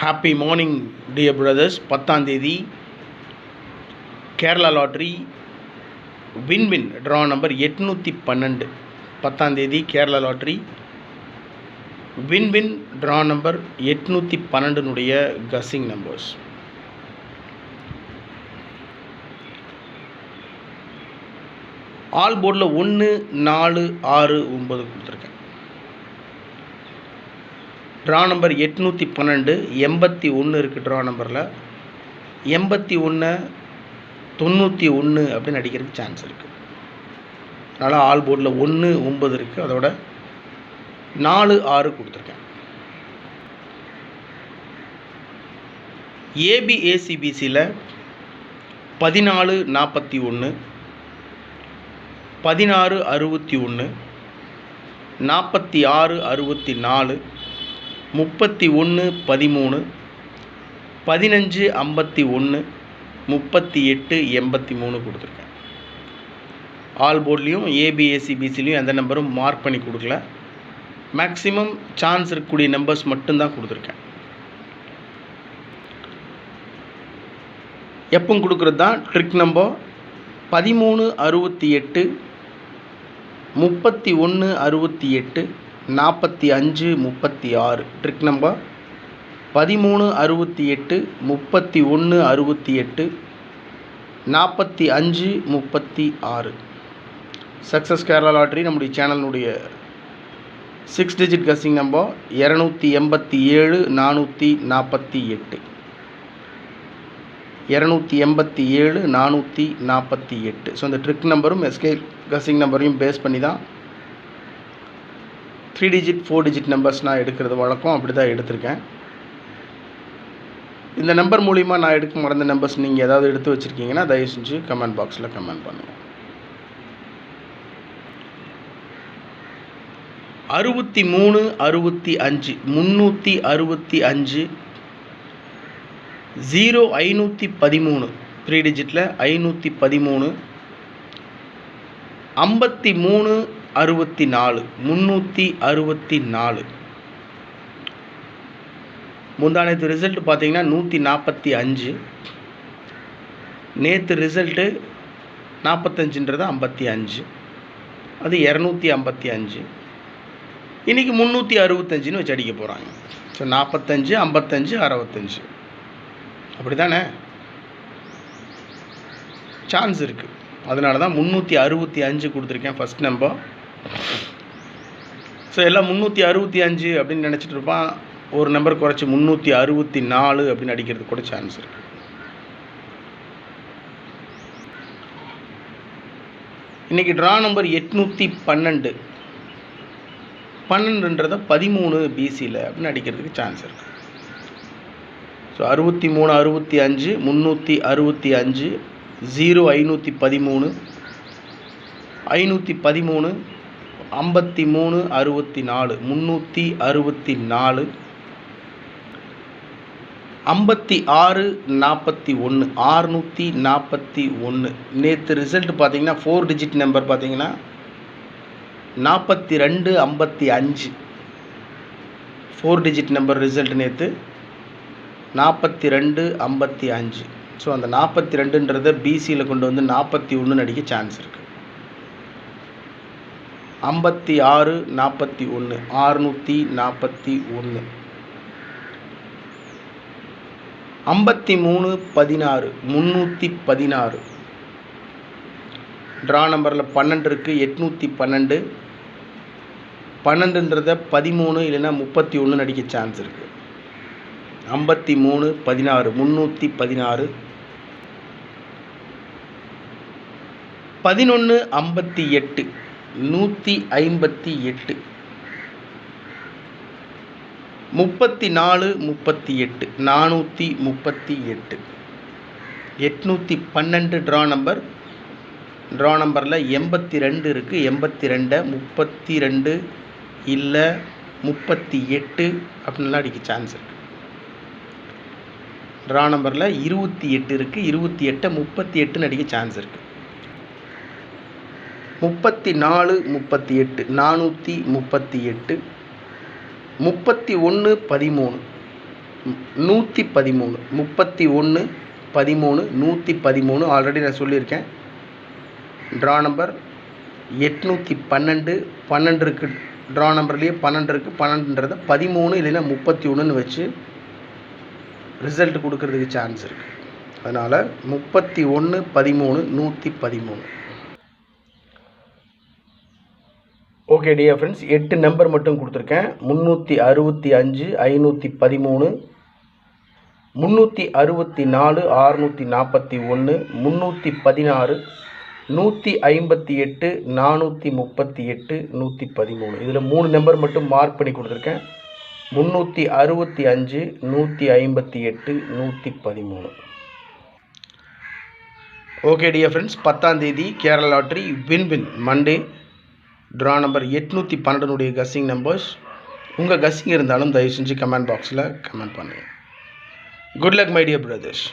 Happy morning dear brothers. 10ஆம் தேதி Kerala lottery win draw number 812. 10ஆம் தேதி Kerala lottery win draw number 812னுடைய கஸ்ஸிங் நம்பர்ஸ். ஆல் போர்டில் 1, 4, 6, 9 கொடுத்துருக்கேன். ட்ரா நம்பர் 812 81 இருக்குது. ட்ரா நம்பரில் 81 91 அப்படின்னு அடிக்கிறதுக்கு சான்ஸ் இருக்குது. அதனால் ஆல் போர்டில் 1, 9 இருக்குது. அதோட 4, 6 கொடுத்துருக்கேன். ஏபிஏசிபிசியில் 14, 41, 16, 61, 46, 64, 31, 13, 15, 51, 38, 83 கொடுத்துருக்கேன். ஆல் போர்ட்லேயும் ஏபிஏசிபிசிலையும் எந்த நம்பரும் மார்க் பண்ணி கொடுக்கல. மேக்ஸிமம் சான்ஸ் இருக்கக்கூடிய நம்பர்ஸ் மட்டும்தான் கொடுத்துருக்கேன். எப்பவும் கொடுக்குறது தான் trick number 13, 68, 31, 68, 45, 36. Trick number 13, 68, 31, 68, 45, 36. Success Kerala lottery நம்முடைய சேனலுடைய 6 டிஜிட் கஸ்ஸிங் நம்பர் 287, 448. 287, 448. ஸோ இந்த ட்ரிக் நம்பரும் எஸ்கே கஸ்ஸிங் நம்பரையும் பேஸ் பண்ணி தான் 3 டிஜிட் 4 டிஜிட் நம்பர்ஸ் நான் எடுக்கிறது வழக்கம். அப்படி தான் எடுத்திருக்கேன். இந்த நம்பர் மூலிமா நான் எடுக்க மறந்த நம்பர்ஸ் நீங்கள் ஏதாவது எடுத்து வச்சுருக்கீங்கன்னா தயவு செஞ்சு கமெண்ட் பாக்ஸில் கமெண்ட் பண்ணுங்கள். 63, 65, 365, 0, 513. 3 டிஜிட்டில் 513, 53, 64, 364. முந்தானத்து ரிசல்ட் பார்த்தீங்கன்னா 145. நேற்று ரிசல்ட்டு 45ன்றது 55, அது 255. இன்றைக்கி 365ன்னு வச்சு அடிக்க போகிறாங்க. ஸோ 45, 55, 65 அப்படி தானே சான்ஸ் இருக்குது. அதனால தான் 365 கொடுத்துருக்கேன் ஃபஸ்ட் நம்பர். ஸோ எல்லாம் 365 அப்படின்னு நினச்சிட்டு இருப்பான். ஒரு நம்பர் குறைச்சி 364 அப்படின்னு அடிக்கிறதுக்கு கூட சான்ஸ் இருக்குது. இன்றைக்கி ட்ரா நம்பர் 812. 12ன்றதை 13 பிசியில் அப்படின்னு அடிக்கிறதுக்கு சான்ஸ் இருக்குது. ஸோ 63, 65, 365, 0, 513, 513, 53, 64, 364, 56, 41, 641. நேற்று ரிசல்ட் பார்த்தீங்கன்னா 4 டிஜிட் நம்பர் பார்த்தீங்கன்னா 42, 55. 4 டிஜிட் நம்பர் ரிசல்ட் நேற்று 42, 55. ஸோ அந்த 42ன்றதை பிசியில் கொண்டு வந்து 41 அடிக்க சான்ஸ் இருக்குது. 56, 41, 641. 53, 16, 316. ட்ரா நம்பரில் 12 இருக்குது. 812. 12ன்றதை 13 இல்லைன்னா 31 அடிக்க சான்ஸ் இருக்குது. 53, 16, 316. 11, 58, 158. 34, 38, 438. 812 ட்ரா நம்பர். ட்ரா நம்பரில் 82 இருக்குது. 82, 32 இல்லை 38 அப்படின்லாம் அடிக்க சான்ஸ் இருக்குது. ட்ரா நம்பரில் 28 இருக்குது. 28, 38ன்னு அடிக்க சான்ஸ் இருக்குது. 34, 38, 438. 31, 13. 113 31 13 113 ஆல்ரெடி நான் சொல்லியிருக்கேன். ட்ரா நம்பர் 812 12 இருக்குது. ட்ரா நம்பர்லேயே 12 இருக்குது. 12ன்றதை 13 இல்லைன்னா 31ன்னு வச்சு ரிசல்ட் கொடுக்கறதுக்கு சான்ஸ் இருக்குது. அதனால் 31 13 113. ஓகே டியர் ஃப்ரெண்ட்ஸ், 8 நம்பர் மட்டும் கொடுத்துருக்கேன். 365 513, 364 641, 316, 158 438 113. இதில் 3 நம்பர் மட்டும் மார்க் பண்ணி கொடுத்துருக்கேன். 365 158 113. ஓகே டியர் ஃப்ரெண்ட்ஸ், 10ஆம் தேதி Kerala lottery win Monday. Draw number 812 guessing numbers. உங்கள் கஸ்ஸிங் இருந்தாலும் தயவு செஞ்சு கமெண்ட் பாக்ஸில் கமெண்ட் பண்ணுங்கள். Good luck my dear brothers.